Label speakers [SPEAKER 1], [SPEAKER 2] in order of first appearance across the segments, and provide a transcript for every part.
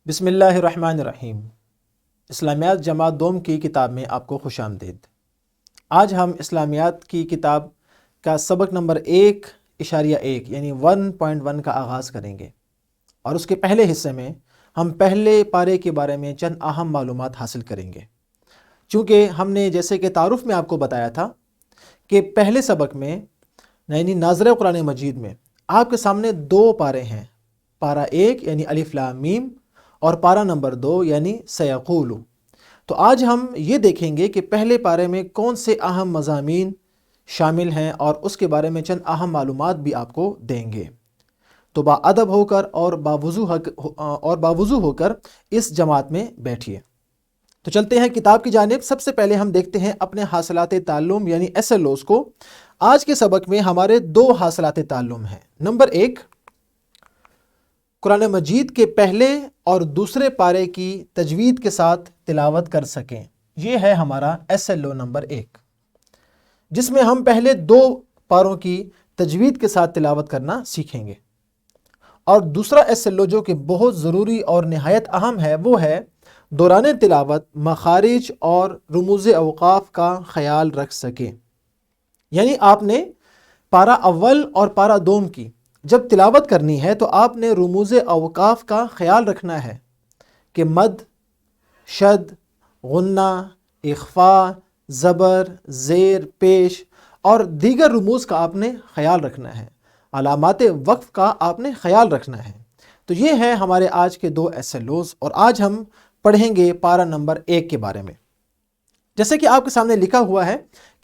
[SPEAKER 1] بسم اللہ الرحمن الرحیم۔ اسلامیات جماعت دوم کی کتاب میں آپ کو خوش آمدید۔ آج ہم اسلامیات کی کتاب کا سبق نمبر 1.1 یعنی 1.1 کا آغاز کریں گے، اور اس کے پہلے حصے میں ہم پہلے پارے کے بارے میں چند اہم معلومات حاصل کریں گے۔ چونکہ ہم نے جیسے کہ تعارف میں آپ کو بتایا تھا کہ پہلے سبق میں یعنی ناظرہ قرآن مجید میں آپ کے سامنے 2 پارے ہیں، پارہ 1 یعنی الف لام میم اور پارہ نمبر 2 یعنی سیقول۔ تو آج ہم یہ دیکھیں گے کہ پہلے پارے میں کون سے اہم مضامین شامل ہیں اور اس کے بارے میں چند اہم معلومات بھی آپ کو دیں گے۔ تو باادب ہو کر اور باوضو ہو کر اس جماعت میں بیٹھیے۔ تو چلتے ہیں کتاب کی جانب۔ سب سے پہلے ہم دیکھتے ہیں اپنے حاصلات تعلم یعنی SLOs کو۔ آج کے سبق میں ہمارے 2 حاصلات تعلم ہیں۔ نمبر 1، قرآن مجید کے پہلے اور دوسرے پارے کی تجوید کے ساتھ تلاوت کر سکیں۔ یہ ہے ہمارا SLO نمبر 1، جس میں ہم پہلے 2 پاروں کی تجوید کے ساتھ تلاوت کرنا سیکھیں گے۔ اور دوسرا SLO جو کہ بہت ضروری اور نہایت اہم ہے، وہ ہے دوران تلاوت مخارج اور رموز اوقاف کا خیال رکھ سکیں۔ یعنی آپ نے پارہ اول اور پارہ دوم کی جب تلاوت کرنی ہے تو آپ نے رموز اوقاف کا خیال رکھنا ہے کہ مد، شد، غنہ، اخفا، زبر، زیر، پیش اور دیگر رموز کا آپ نے خیال رکھنا ہے، علامات وقف کا آپ نے خیال رکھنا ہے۔ تو یہ ہے ہمارے آج کے 2 SLOs، اور آج ہم پڑھیں گے پارہ نمبر 1 کے بارے میں۔ جیسے کہ آپ کے سامنے لکھا ہوا ہے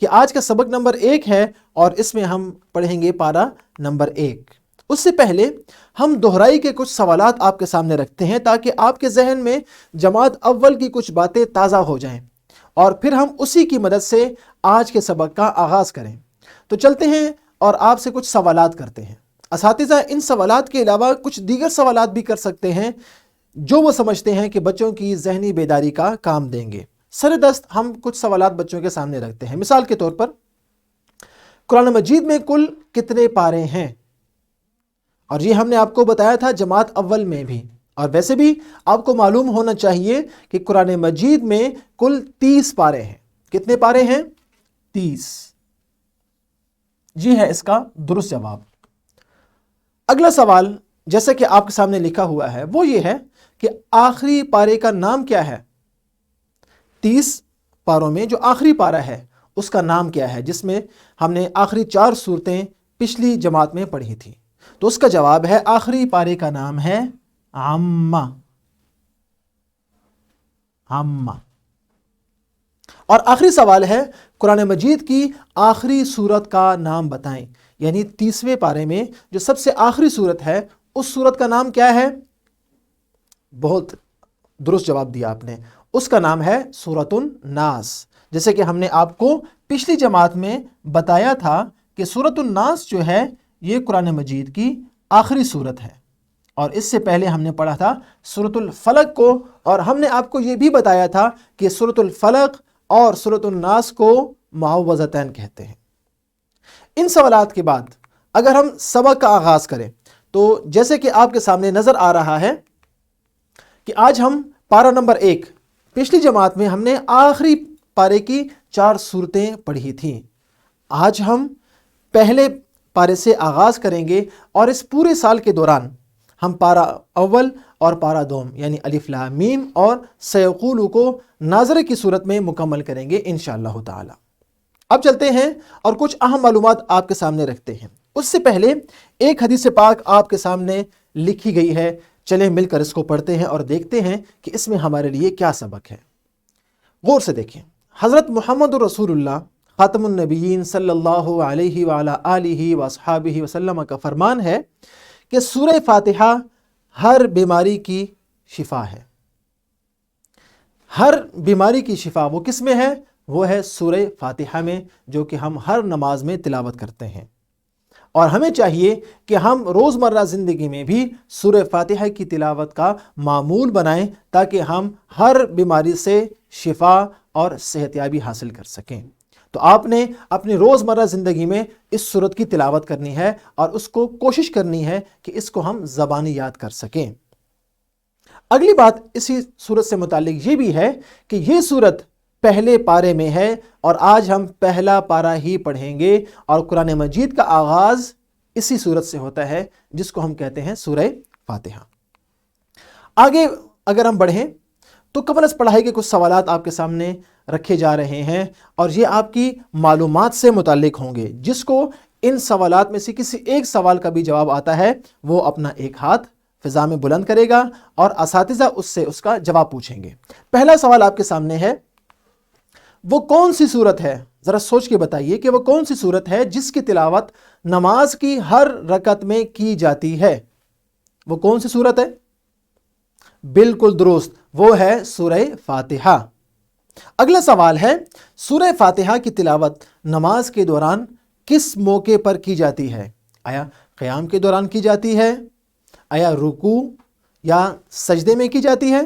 [SPEAKER 1] کہ آج کا سبق نمبر 1 ہے اور اس میں ہم پڑھیں گے پارہ نمبر 1۔ اس سے پہلے ہم دہرائی کے کچھ سوالات آپ کے سامنے رکھتے ہیں تاکہ آپ کے ذہن میں جماعت اول کی کچھ باتیں تازہ ہو جائیں، اور پھر ہم اسی کی مدد سے آج کے سبق کا آغاز کریں۔ تو چلتے ہیں اور آپ سے کچھ سوالات کرتے ہیں۔ اساتذہ ان سوالات کے علاوہ کچھ دیگر سوالات بھی کر سکتے ہیں جو وہ سمجھتے ہیں کہ بچوں کی ذہنی بیداری کا کام دیں گے۔ سر دست ہم کچھ سوالات بچوں کے سامنے رکھتے ہیں۔ مثال کے طور پر، قرآن مجید میں کل کتنے پارے ہیں؟ اور یہ ہم نے آپ کو بتایا تھا جماعت اول میں بھی، اور ویسے بھی آپ کو معلوم ہونا چاہیے کہ قرآن مجید میں کل 30 پارے ہیں۔ کتنے پارے ہیں؟ 30۔ جی ہے اس کا درست جواب۔ اگلا سوال جیسے کہ آپ کے سامنے لکھا ہوا ہے وہ یہ ہے کہ آخری پارے کا نام کیا ہے؟ 30 پاروں میں جو آخری پارہ ہے اس کا نام کیا ہے، جس میں ہم نے آخری 4 سورتیں پچھلی جماعت میں پڑھی تھی؟ تو اس کا جواب ہے آخری پارے کا نام ہے عامہ۔ عامہ۔ اور آخری سوال ہے قرآن مجید کی آخری سورت کا نام بتائیں، یعنی 30ویں پارے میں جو سب سے آخری سورت ہے اس سورت کا نام کیا ہے؟ بہت درست جواب دیا آپ نے، اس کا نام ہے سورۃ الناس۔ جیسے کہ ہم نے آپ کو پچھلی جماعت میں بتایا تھا کہ سورۃ الناس جو ہے یہ قرآن مجید کی آخری سورت ہے، اور اس سے پہلے ہم نے پڑھا تھا سورۃ الفلق کو، اور ہم نے آپ کو یہ بھی بتایا تھا کہ سورۃ الفلق اور سورۃ الناس کو معوذتین کہتے ہیں۔ ان سوالات کے بعد اگر ہم سبق کا آغاز کریں تو جیسے کہ آپ کے سامنے نظر آ رہا ہے کہ آج ہم پارہ نمبر 1، پچھلی جماعت میں ہم نے آخری پارے کی 4 سورتیں پڑھی تھیں۔ آج ہم پہلے پارے سے آغاز کریں گے، اور اس پورے سال کے دوران ہم پارہ اول اور پارہ دوم یعنی الف لام میم اور سیقول کو ناظرہ کی صورت میں مکمل کریں گے انشاءاللہ تعالی۔ اب چلتے ہیں اور کچھ اہم معلومات آپ کے سامنے رکھتے ہیں۔ اس سے پہلے ایک حدیث پاک آپ کے سامنے لکھی گئی ہے، چلیں مل کر اس کو پڑھتے ہیں اور دیکھتے ہیں کہ اس میں ہمارے لیے کیا سبق ہے۔ غور سے دیکھیں۔ حضرت محمد رسول اللہ خاتم النبیین صلی اللہ علیہ وعلی آلہ واصحابہ وسلم کا فرمان ہے کہ سورہ فاتحہ ہر بیماری کی شفا ہے۔ ہر بیماری کی شفا وہ کس میں ہے؟ وہ ہے سورہ فاتحہ میں، جو کہ ہم ہر نماز میں تلاوت کرتے ہیں، اور ہمیں چاہیے کہ ہم روزمرہ زندگی میں بھی سورہ فاتحہ کی تلاوت کا معمول بنائیں تاکہ ہم ہر بیماری سے شفا اور صحتیابی حاصل کر سکیں۔ تو آپ نے اپنی روزمرہ زندگی میں اس سورت کی تلاوت کرنی ہے اور اس کو کوشش کرنی ہے کہ اس کو ہم زبانی یاد کر سکیں۔ اگلی بات اسی سورت سے متعلق یہ بھی ہے کہ یہ سورت پہلے پارے میں ہے اور آج ہم پہلا پارہ ہی پڑھیں گے، اور قرآن مجید کا آغاز اسی سورت سے ہوتا ہے جس کو ہم کہتے ہیں سورہ فاتحہ۔ آگے اگر ہم بڑھیں تو قبل از پڑھائی کے کچھ سوالات آپ کے سامنے رکھے جا رہے ہیں، اور یہ آپ کی معلومات سے متعلق ہوں گے۔ جس کو ان سوالات میں سے کسی ایک سوال کا بھی جواب آتا ہے وہ اپنا ایک ہاتھ فضا میں بلند کرے گا اور اساتذہ اس سے اس کا جواب پوچھیں گے۔ پہلا سوال آپ کے سامنے ہے، وہ کون سی سورت ہے؟ ذرا سوچ کے بتائیے کہ وہ کون سی سورت ہے جس کی تلاوت نماز کی ہر رکعت میں کی جاتی ہے؟ وہ کون سی سورت ہے؟ بالکل درست، وہ ہے سورہ فاتحہ۔ اگلا سوال ہے، سورہ فاتحہ کی تلاوت نماز کے دوران کس موقع پر کی جاتی ہے؟ آیا قیام کے دوران کی جاتی ہے؟ آیا رکوع یا سجدے میں کی جاتی ہے؟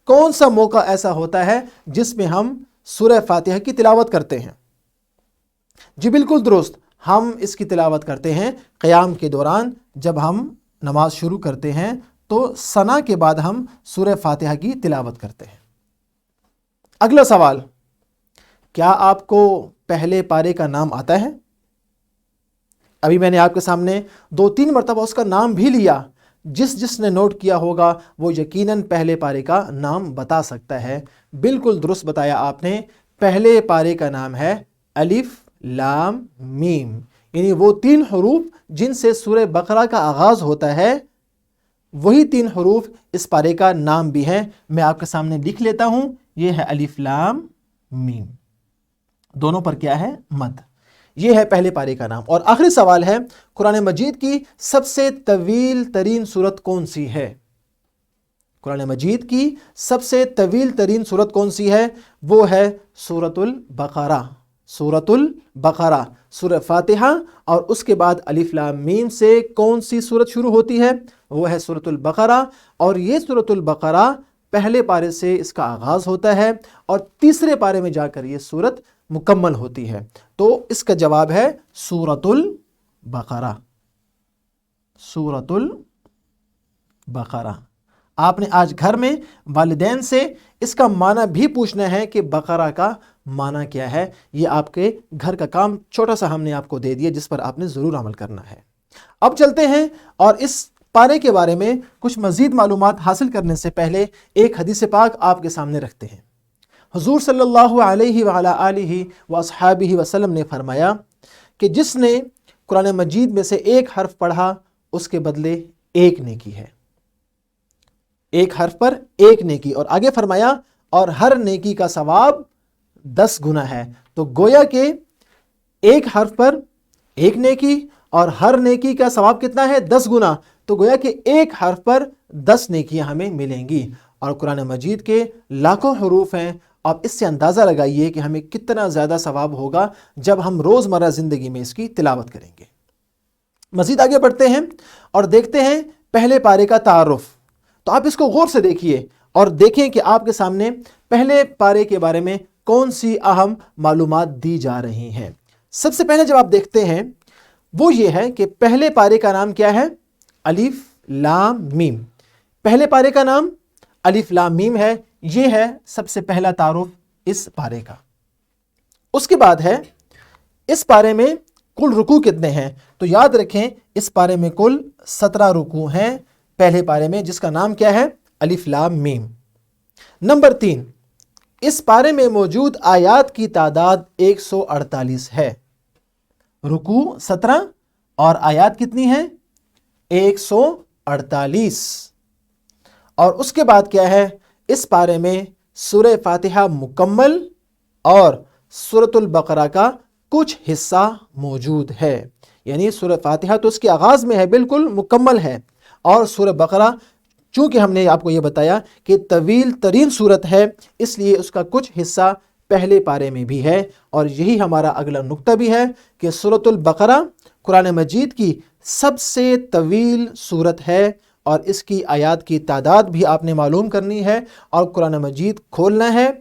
[SPEAKER 1] کون سا موقع ایسا ہوتا ہے جس میں ہم سورہ فاتحہ کی تلاوت کرتے ہیں؟ جی بالکل درست، ہم اس کی تلاوت کرتے ہیں قیام کے دوران۔ جب ہم نماز شروع کرتے ہیں تو ثنا کے بعد ہم سورہ فاتحہ کی تلاوت کرتے ہیں۔ اگلا سوال، کیا آپ کو پہلے پارے کا نام آتا ہے؟ ابھی میں نے آپ کے سامنے 2-3 مرتبہ اس کا نام بھی لیا۔ جس نے نوٹ کیا ہوگا وہ یقیناً پہلے پارے کا نام بتا سکتا ہے۔ بالکل درست بتایا آپ نے، پہلے پارے کا نام ہے الف لام میم، یعنی وہ 3 حروف جن سے سورہ بقرہ کا آغاز ہوتا ہے، وہی 3 حروف اس پارے کا نام بھی ہیں۔ میں آپ کے سامنے لکھ لیتا ہوں، یہ ہے الف لام میم، دونوں پر کیا ہے؟ مد۔ یہ ہے پہلے پارے کا نام۔ اور آخری سوال ہے، قرآن مجید کی سب سے طویل ترین سورت کون سی ہے؟ قرآن مجید کی سب سے طویل ترین سورت کون سی ہے؟ وہ ہے سورۃ البقرہ۔ سورۃ البقرہ، سورہ فاتحہ اور اس کے بعد الف لام میم سے کون سی سورت شروع ہوتی ہے؟ وہ ہے سورۃ البقرہ، اور یہ سورۃ البقرہ پہلے پارے سے اس کا آغاز ہوتا ہے اور تیسرے پارے میں جا کر یہ سورت مکمل ہوتی ہے۔ تو اس کا جواب ہے سورۃ البقرہ۔ سورۃ البقرہ۔ آپ نے آج گھر میں والدین سے اس کا معنی بھی پوچھنا ہے کہ بقرہ کا معنی کیا ہے۔ یہ آپ کے گھر کا کام چھوٹا سا ہم نے آپ کو دے دیا جس پر آپ نے ضرور عمل کرنا ہے۔ اب چلتے ہیں اور اس پارے کے بارے میں کچھ مزید معلومات حاصل کرنے سے پہلے ایک حدیث پاک آپ کے سامنے رکھتے ہیں۔ حضور صلی اللہ علیہ وعلی آلہ واصحابہ وسلم نے فرمایا کہ جس نے قرآن مجید میں سے ایک حرف پڑھا اس کے بدلے ایک نیکی ہے۔ ایک حرف پر ایک نیکی، اور آگے فرمایا اور ہر نیکی کا ثواب 10 گنا ہے۔ تو گویا کہ ایک حرف پر ایک نیکی اور ہر نیکی کا ثواب کتنا ہے؟ 10 گنا۔ تو گویا کہ ایک حرف پر 10 نیکیاں ہمیں ملیں گی، اور قرآن مجید کے لاکھوں حروف ہیں۔ آپ اس سے اندازہ لگائیے کہ ہمیں کتنا زیادہ ثواب ہوگا جب ہم روزمرہ زندگی میں اس کی تلاوت کریں گے۔ مزید آگے بڑھتے ہیں اور دیکھتے ہیں پہلے پارے کا تعارف۔ تو آپ اس کو غور سے دیکھیے اور دیکھیں کہ آپ کے سامنے پہلے پارے کے بارے میں کون سی اہم معلومات دی جا رہی ہیں۔ سب سے پہلے جب آپ دیکھتے ہیں وہ یہ ہے کہ پہلے پارے کا نام کیا ہے؟ الف لام میم۔ پہلے پارے کا نام الف لام میم ہے، یہ ہے سب سے پہلا تعارف اس پارے کا۔ اس کے بعد ہے اس پارے میں کل رکوع کتنے ہیں؟ تو یاد رکھیں اس پارے میں کل 17 رکوع ہیں پہلے پارے میں، جس کا نام کیا ہے؟ الف لام میم۔ نمبر 3، اس پارے میں موجود آیات کی تعداد 148 ہے۔ رکوع 17 اور آیات کتنی ہیں؟ 148۔ اور اس کے بعد کیا ہے؟ اس پارے میں سورہ فاتحہ مکمل اور سورۃ البقرہ کا کچھ حصہ موجود ہے۔ یعنی سورہ فاتحہ تو اس کے آغاز میں ہے، بالکل مکمل ہے، اور سورہ بقرہ چونکہ ہم نے آپ کو یہ بتایا کہ طویل ترین سورت ہے، اس لیے اس کا کچھ حصہ پہلے پارے میں بھی ہے۔ اور یہی ہمارا اگلا نقطہ بھی ہے کہ سورۃ البقرہ قرآن مجید کی سب سے طویل سورت ہے، اور اس کی آیات کی تعداد بھی آپ نے معلوم کرنی ہے، اور قرآن مجید کھولنا ہے،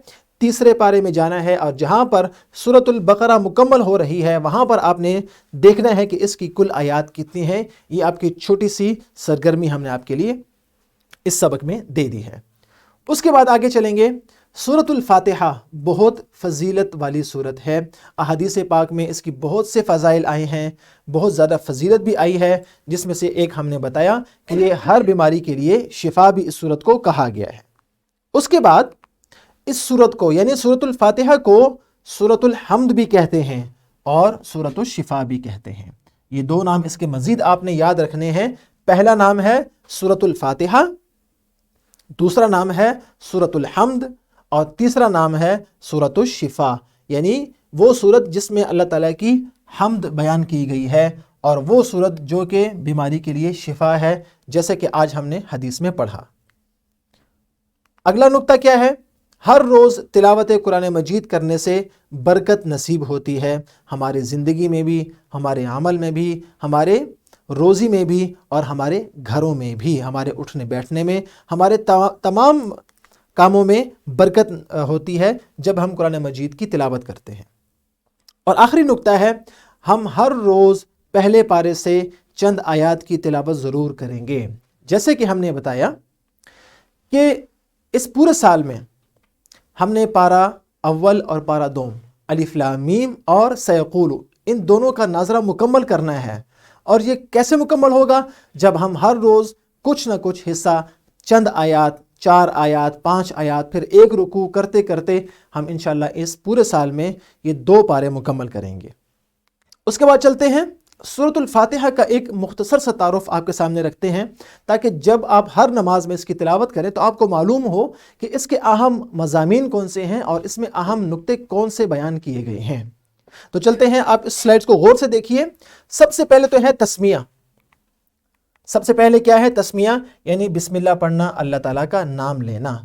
[SPEAKER 1] تیسرے پارے میں جانا ہے، اور جہاں پر سورۃ البقرہ مکمل ہو رہی ہے وہاں پر آپ نے دیکھنا ہے کہ اس کی کل آیات کتنی ہیں۔ یہ آپ کی چھوٹی سی سرگرمی ہم نے آپ کے لیے اس سبق میں دے دی ہے۔ اس کے بعد آگے چلیں گے۔ سورۃ الفاتحہ بہت فضیلت والی سورت ہے، احادیث پاک میں اس کی بہت سے فضائل آئے ہیں، بہت زیادہ فضیلت بھی آئی ہے، جس میں سے ایک ہم نے بتایا کہ یہ ہر بیماری کے لیے شفا بھی اس سورت کو کہا گیا ہے۔ اس کے بعد اس سورت کو یعنی سورۃ الفاتحہ کو سورۃ الحمد بھی کہتے ہیں اور سورۃ الشفا بھی کہتے ہیں۔ یہ دو نام اس کے مزید آپ نے یاد رکھنے ہیں۔ پہلا نام ہے سورۃ الفاتحہ، دوسرا نام ہے سورۃ الحمد، اور تیسرا نام ہے سورۃ الشفا، یعنی وہ سورت جس میں اللہ تعالیٰ کی حمد بیان کی گئی ہے اور وہ سورت جو کہ بیماری کے لیے شفا ہے، جیسے کہ آج ہم نے حدیث میں پڑھا۔ اگلا نقطہ کیا ہے؟ ہر روز تلاوت قرآن مجید کرنے سے برکت نصیب ہوتی ہے، ہمارے زندگی میں بھی، ہمارے عمل میں بھی، ہمارے روزی میں بھی، اور ہمارے گھروں میں بھی، ہمارے اٹھنے بیٹھنے میں، ہمارے تمام کاموں میں برکت ہوتی ہے جب ہم قرآن مجید کی تلاوت کرتے ہیں۔ اور آخری نقطہ ہے، ہم ہر روز پہلے پارے سے چند آیات کی تلاوت ضرور کریں گے۔ جیسے کہ ہم نے بتایا کہ اس پورے سال میں ہم نے پارہ اول اور پارہ دوم، الف لام میم اور سیقول، ان دونوں کا ناظرہ مکمل کرنا ہے۔ اور یہ کیسے مکمل ہوگا؟ جب ہم ہر روز کچھ نہ کچھ حصہ، چند آیات، 4 آیات، 5 آیات، پھر ایک رکوع کرتے کرتے ہم انشاءاللہ اس پورے سال میں یہ 2 پارے مکمل کریں گے۔ اس کے بعد چلتے ہیں، سورۃ الفاتحہ کا ایک مختصر سا تعارف آپ کے سامنے رکھتے ہیں، تاکہ جب آپ ہر نماز میں اس کی تلاوت کریں تو آپ کو معلوم ہو کہ اس کے اہم مضامین کون سے ہیں اور اس میں اہم نقطے کون سے بیان کیے گئے ہیں۔ تو چلتے ہیں، آپ اس سلائڈز کو غور سے دیکھیے۔ سب سے پہلے تو ہے تسمیہ۔ سب سے پہلے کیا ہے؟ تسمیہ، یعنی بسم اللہ پڑھنا، اللہ تعالیٰ کا نام لینا۔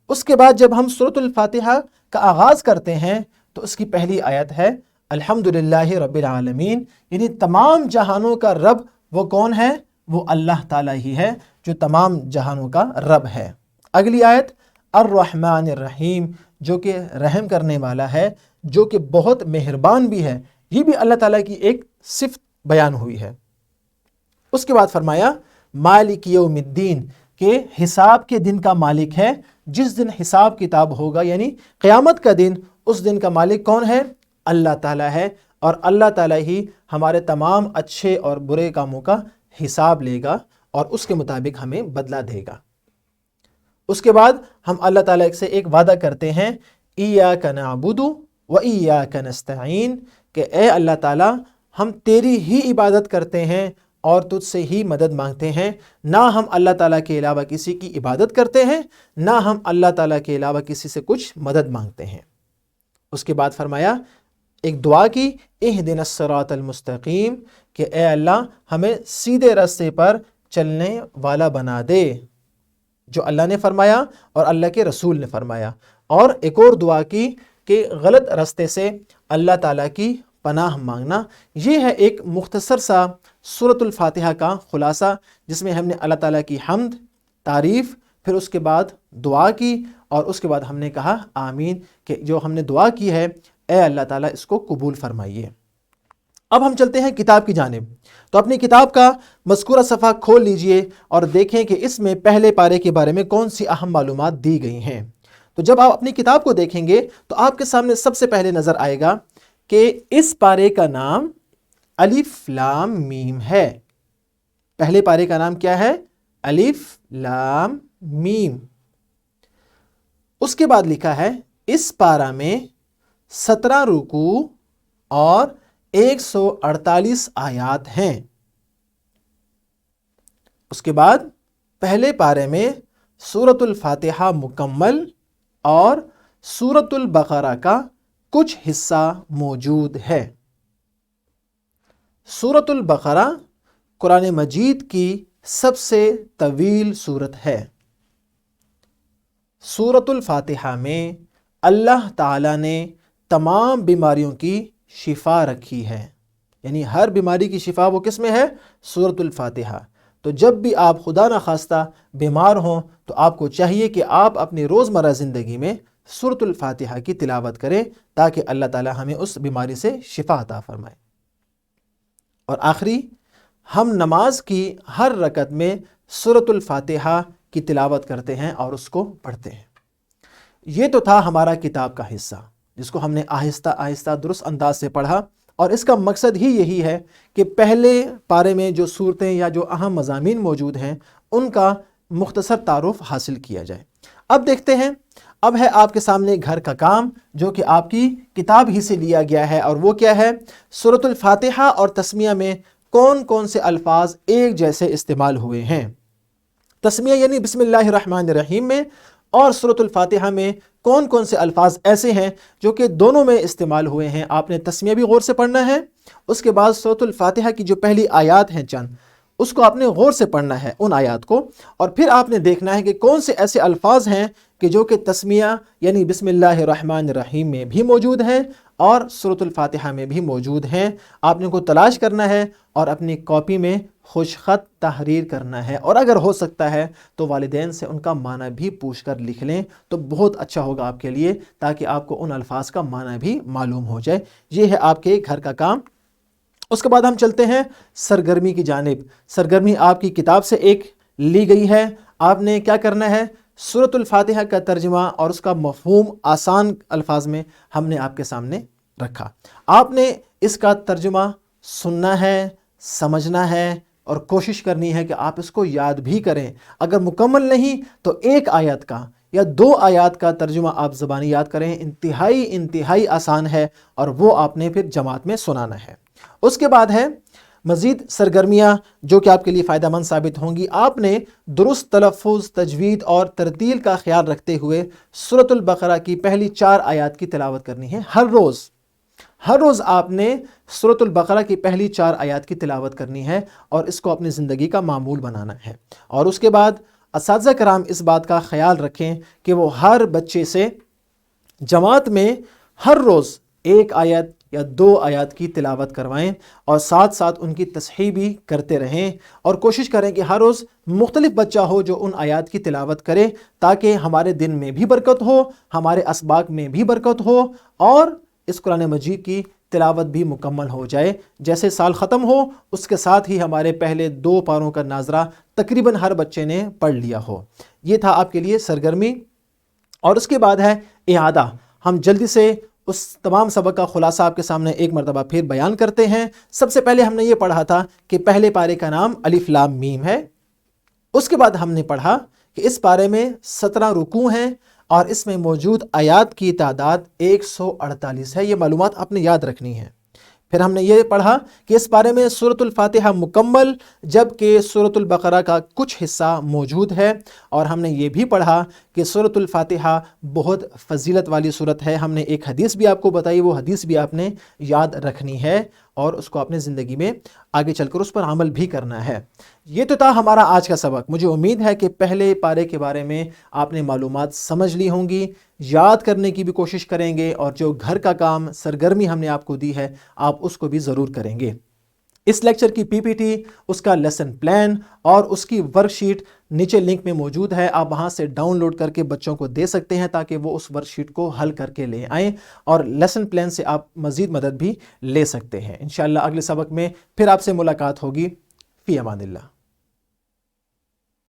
[SPEAKER 1] اس کے بعد جب ہم سورۃ الفاتحہ کا آغاز کرتے ہیں تو اس کی پہلی آیت ہے الحمدللہ رب العالمین، یعنی تمام جہانوں کا رب وہ کون ہے؟ وہ اللہ تعالیٰ ہی ہے جو تمام جہانوں کا رب ہے۔ اگلی آیت الرحمن الرحیم، جو کہ رحم کرنے والا ہے، جو کہ بہت مہربان بھی ہے، یہ بھی اللہ تعالیٰ کی ایک صفت بیان ہوئی ہے۔ اس کے بعد فرمایا مالک یوم الدین، کہ حساب کے دن کا مالک ہے، جس دن حساب کتاب ہوگا یعنی قیامت کا دن، اس دن کا مالک کون ہے؟ اللہ تعالیٰ ہے، اور اللہ تعالیٰ ہی ہمارے تمام اچھے اور برے کاموں کا حساب لے گا اور اس کے مطابق ہمیں بدلہ دے گا۔ اس کے بعد ہم اللہ تعالیٰ سے ایک وعدہ کرتے ہیں، ایاک نعبد و ایاک نستعین، کہ اے اللہ تعالیٰ ہم تیری ہی عبادت کرتے ہیں اور تجھ سے ہی مدد مانگتے ہیں، نہ ہم اللہ تعالیٰ کے علاوہ کسی کی عبادت کرتے ہیں، نہ ہم اللہ تعالیٰ کے علاوہ کسی سے کچھ مدد مانگتے ہیں۔ اس کے بعد فرمایا، ایک دعا کی، اہدنا الصراط المستقیم، کہ اے اللہ ہمیں سیدھے راستے پر چلنے والا بنا دے، جو اللہ نے فرمایا اور اللہ کے رسول نے فرمایا۔ اور ایک اور دعا کی کہ غلط راستے سے اللہ تعالیٰ کی پناہ مانگنا۔ یہ ہے ایک مختصر سا سورۃ الفاتحہ کا خلاصہ، جس میں ہم نے اللہ تعالیٰ کی حمد، تعریف، پھر اس کے بعد دعا کی، اور اس کے بعد ہم نے کہا آمین، کہ جو ہم نے دعا کی ہے اے اللہ تعالیٰ اس کو قبول فرمائیے۔ اب ہم چلتے ہیں کتاب کی جانب۔ تو اپنی کتاب کا مذکورہ صفحہ کھول لیجئے اور دیکھیں کہ اس میں پہلے پارے کے بارے میں کون سی اہم معلومات دی گئی ہیں۔ تو جب آپ اپنی کتاب کو دیکھیں گے تو آپ کے سامنے سب سے پہلے نظر آئے گا کہ اس پارے کا نام الف لام میم ہے۔ پہلے پارے کا نام کیا ہے؟ الف لام میم۔ اس کے بعد لکھا ہے اس پارہ میں 17 رکوع اور 148 آیات ہیں۔ اس کے بعد پہلے پارے میں سورۃ الفاتحہ مکمل اور سورۃ البقرہ کا کچھ حصہ موجود ہے۔ سورۃ البقرہ قرآن مجید کی سب سے طویل سورت ہے۔ سورۃ الفاتحہ میں اللہ تعالیٰ نے تمام بیماریوں کی شفا رکھی ہے، یعنی ہر بیماری کی شفا وہ کس میں ہے؟ سورۃ الفاتحہ۔ تو جب بھی آپ خدا نخواستہ بیمار ہوں تو آپ کو چاہیے کہ آپ اپنی روزمرہ زندگی میں سورۃ الفاتحہ کی تلاوت کریں، تاکہ اللہ تعالیٰ ہمیں اس بیماری سے شفا عطا فرمائے۔ اور آخری، ہم نماز کی ہر رکعت میں سورۃ الفاتحہ کی تلاوت کرتے ہیں اور اس کو پڑھتے ہیں۔ یہ تو تھا ہمارا کتاب کا حصہ جس کو ہم نے آہستہ آہستہ درست انداز سے پڑھا، اور اس کا مقصد ہی یہی ہے کہ پہلے پارے میں جو صورتیں یا جو اہم مضامین موجود ہیں ان کا مختصر تعارف حاصل کیا جائے۔ اب دیکھتے ہیں، اب ہے آپ کے سامنے گھر کا کام جو کہ آپ کی کتاب ہی سے لیا گیا ہے، اور وہ کیا ہے؟ سورۃ الفاتحہ اور تسمیہ میں کون کون سے الفاظ ایک جیسے استعمال ہوئے ہیں۔ تسمیہ یعنی بسم اللہ الرحمن الرحیم میں اور سورۃ الفاتحہ میں کون کون سے الفاظ ایسے ہیں جو کہ دونوں میں استعمال ہوئے ہیں۔ آپ نے تسمیہ بھی غور سے پڑھنا ہے، اس کے بعد سورۃ الفاتحہ کی جو پہلی آیات ہیں چند، اس کو آپ نے غور سے پڑھنا ہے ان آیات کو، اور پھر آپ نے دیکھنا ہے کہ کون سے ایسے الفاظ ہیں کہ جو کہ تسمیہ یعنی بسم اللہ الرحمن الرحیم میں بھی موجود ہیں اور سورۃ الفاتحہ میں بھی موجود ہیں۔ آپ نے کو تلاش کرنا ہے اور اپنی کاپی میں خوش خط تحریر کرنا ہے، اور اگر ہو سکتا ہے تو والدین سے ان کا معنی بھی پوچھ کر لکھ لیں تو بہت اچھا ہوگا آپ کے لیے، تاکہ آپ کو ان الفاظ کا معنی بھی معلوم ہو جائے۔ یہ ہے آپ کے گھر کا کام۔ اس کے بعد ہم چلتے ہیں سرگرمی کی جانب۔ سرگرمی آپ کی کتاب سے ایک لی گئی ہے۔ آپ نے کیا کرنا ہے؟ سورۃ الفاتحہ کا ترجمہ اور اس کا مفہوم آسان الفاظ میں ہم نے آپ کے سامنے رکھا۔ آپ نے اس کا ترجمہ سننا ہے، سمجھنا ہے، اور کوشش کرنی ہے کہ آپ اس کو یاد بھی کریں۔ اگر مکمل نہیں تو ایک آیت کا یا دو آیات کا ترجمہ آپ زبانی یاد کریں، انتہائی آسان ہے، اور وہ آپ نے پھر جماعت میں سنانا ہے۔ اس کے بعد ہے مزید سرگرمیاں جو کہ آپ کے لیے فائدہ مند ثابت ہوں گی۔ آپ نے درست تلفظ، تجوید اور ترتیل کا خیال رکھتے ہوئے سورۃ البقرہ کی پہلی 4 آیات کی تلاوت کرنی ہے ہر روز آپ نے سورۃ البقرہ کی پہلی 4 آیات کی تلاوت کرنی ہے، اور اس کو اپنی زندگی کا معمول بنانا ہے۔ اور اس کے بعد اساتذہ کرام اس بات کا خیال رکھیں کہ وہ ہر بچے سے جماعت میں ہر روز 1 آیت یا 2 آیات کی تلاوت کروائیں، اور ساتھ ساتھ ان کی تصحیح بھی کرتے رہیں، اور کوشش کریں کہ ہر روز مختلف بچہ ہو جو ان آیات کی تلاوت کرے، تاکہ ہمارے دن میں بھی برکت ہو، ہمارے اسباق میں بھی برکت ہو، اور اس قرآن مجید کی تلاوت بھی مکمل ہو جائے۔ جیسے سال ختم ہو اس کے ساتھ ہی ہمارے پہلے 2 پاروں کا ناظرہ تقریباً ہر بچے نے پڑھ لیا ہو۔ یہ تھا آپ کے لیے سرگرمی۔ اور اس کے بعد ہے اعادہ۔ ہم جلدی سے اس تمام سبق کا خلاصہ آپ کے سامنے ایک مرتبہ پھر بیان کرتے ہیں۔ سب سے پہلے ہم نے یہ پڑھا تھا کہ پہلے پارے کا نام الف لام میم ہے۔ اس کے بعد ہم نے پڑھا کہ اس پارے میں 17 رکوع ہیں، اور اس میں موجود آیات کی تعداد 148 ہے۔ یہ معلومات آپ نے یاد رکھنی ہے۔ پھر ہم نے یہ پڑھا کہ اس بارے میں سورۃ الفاتحہ مکمل، جبکہ سورۃ البقرہ کا کچھ حصہ موجود ہے، اور ہم نے یہ بھی پڑھا کہ سورۃ الفاتحہ بہت فضیلت والی سورت ہے۔ ہم نے ایک حدیث بھی آپ کو بتائی، وہ حدیث بھی آپ نے یاد رکھنی ہے، اور اس کو اپنے زندگی میں آگے چل کر اس پر عمل بھی کرنا ہے۔ یہ تو تھا ہمارا آج کا سبق۔ مجھے امید ہے کہ پہلے پارے کے بارے میں آپ نے معلومات سمجھ لی ہوں گی، یاد کرنے کی بھی کوشش کریں گے، اور جو گھر کا کام سرگرمی ہم نے آپ کو دی ہے آپ اس کو بھی ضرور کریں گے۔ اس لیکچر کی پی پی ٹی، اس کا لیسن پلان اور اس کی ورک شیٹ نیچے لنک میں موجود ہے۔ آپ وہاں سے ڈاؤن لوڈ کر کے بچوں کو دے سکتے ہیں تاکہ وہ اس ورک شیٹ کو حل کر کے لے آئیں، اور لیسن پلان سے آپ مزید مدد بھی لے سکتے ہیں۔ انشاءاللہ اگلے سبق میں پھر آپ سے ملاقات ہوگی۔ فی امان اللہ۔